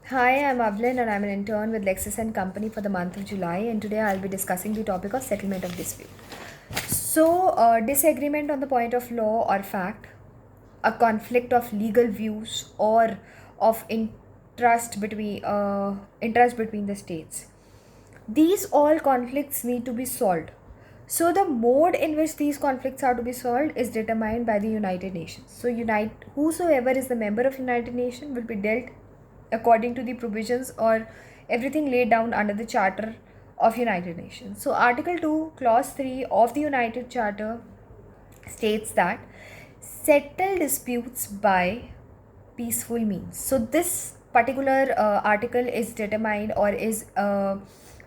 Hi, I'm Avlin and I'm an intern with Lexis and Company for the month of July, and today I'll be discussing the topic of settlement of dispute. Disagreement on the point of law or fact, a conflict of legal views, or of interest between the states. These all conflicts need to be solved. So the mode in which these conflicts are to be solved is determined by the United Nations. So whosoever is the member of United Nations will be dealt according to the provisions or everything laid down under the Charter of United Nations. So Article 2, Clause 3 of the United Charter states that settle disputes by peaceful means. So this particular article is determined or is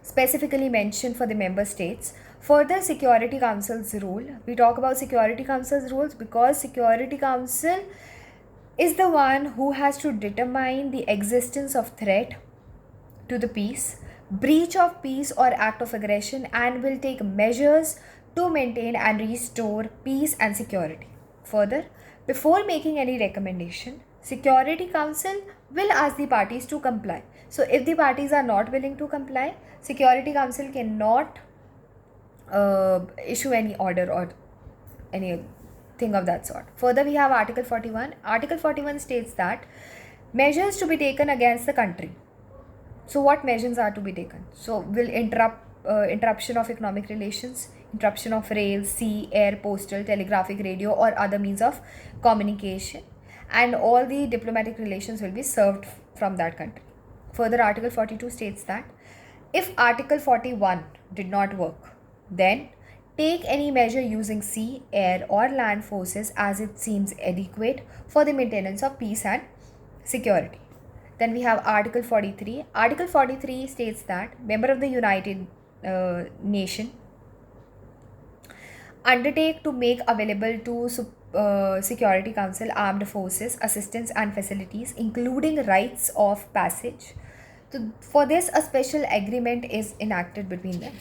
specifically mentioned for the member states. Further, Security Council's role. We talk about Security Council's rules because Security Council is the one who has to determine the existence of threat to the peace, breach of peace or act of aggression, and will take measures to maintain and restore peace and security. Further, before making any recommendation, Security Council will ask the parties to comply. So, if the parties are not willing to comply, Security Council cannot issue any order or anything of that sort. Further, we have Article 41. Article 41 states that measures to be taken against the country. So, what measures are to be taken? So, will interruption of economic relations, interruption of rail, sea, air, postal, telegraphic, radio, or other means of communication, and all the diplomatic relations will be served from that country. Further, Article 42 states that if Article 41 did not work, then take any measure using sea, air, or land forces as it seems adequate for the maintenance of peace and security. Then we have Article 43. Article 43 states that member of the United Nation undertake to make available to Security Council armed forces, assistance and facilities, including rights of passage. So for this, a special agreement is enacted between them.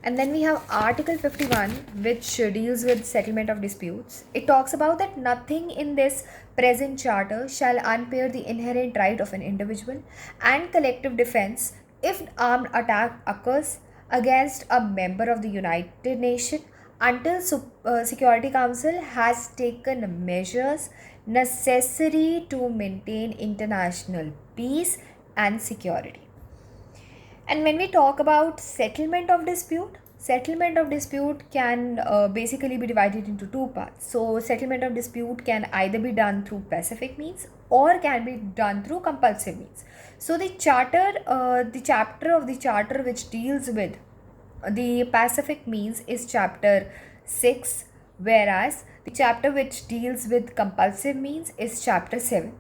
And then we have Article 51, which deals with settlement of disputes. It talks about that nothing in this present charter shall impair the inherent right of an individual and collective defense if armed attack occurs against a member of the United Nations until Security Council has taken measures necessary to maintain international peace and security. And when we talk about settlement of dispute can basically be divided into two parts. So, settlement of dispute can either be done through pacific means or can be done through compulsive means. So, the chapter of the charter which deals with the pacific means is chapter 6, whereas the chapter which deals with compulsive means is chapter 7.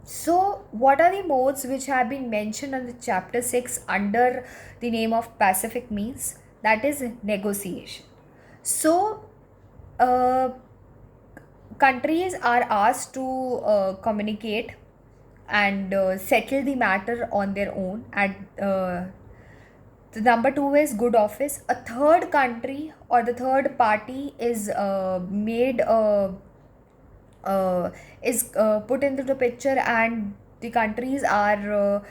So, what are the modes which have been mentioned in the chapter 6 under the name of pacific means? That is negotiation. So, uh, countries are asked to communicate and settle the matter on their own. The number two is good office. A third country or the third party is put into the picture, and the countries are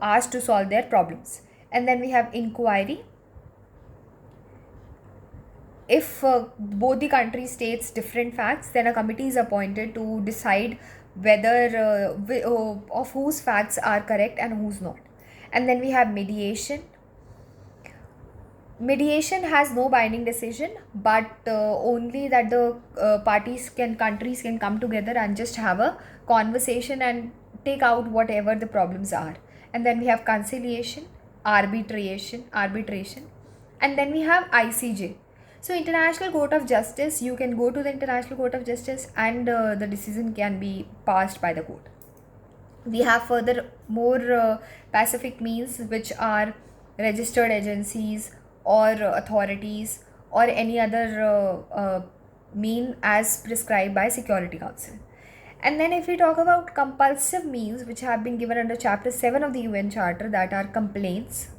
asked to solve their problems. And then we have inquiry. If both the countries states different facts, then a committee is appointed to decide whether of whose facts are correct and whose not. And then we have mediation. Mediation has no binding decision, but only that the countries can come together and just have a conversation and take out whatever the problems are. And then we have conciliation, arbitration, and then we have ICJ. So, International Court of Justice, you can go to the International Court of Justice and the decision can be passed by the court. We have further more pacific means, which are registered agencies or authorities or any other mean as prescribed by Security Council. And then if we talk about compulsive means which have been given under chapter 7 of the UN Charter, that are complaints,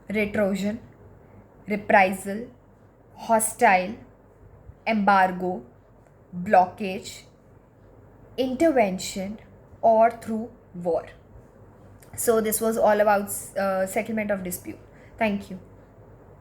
retrosion, reprisal, hostile, embargo, blockage, intervention, or through war. So this was all about settlement of dispute. Thank you.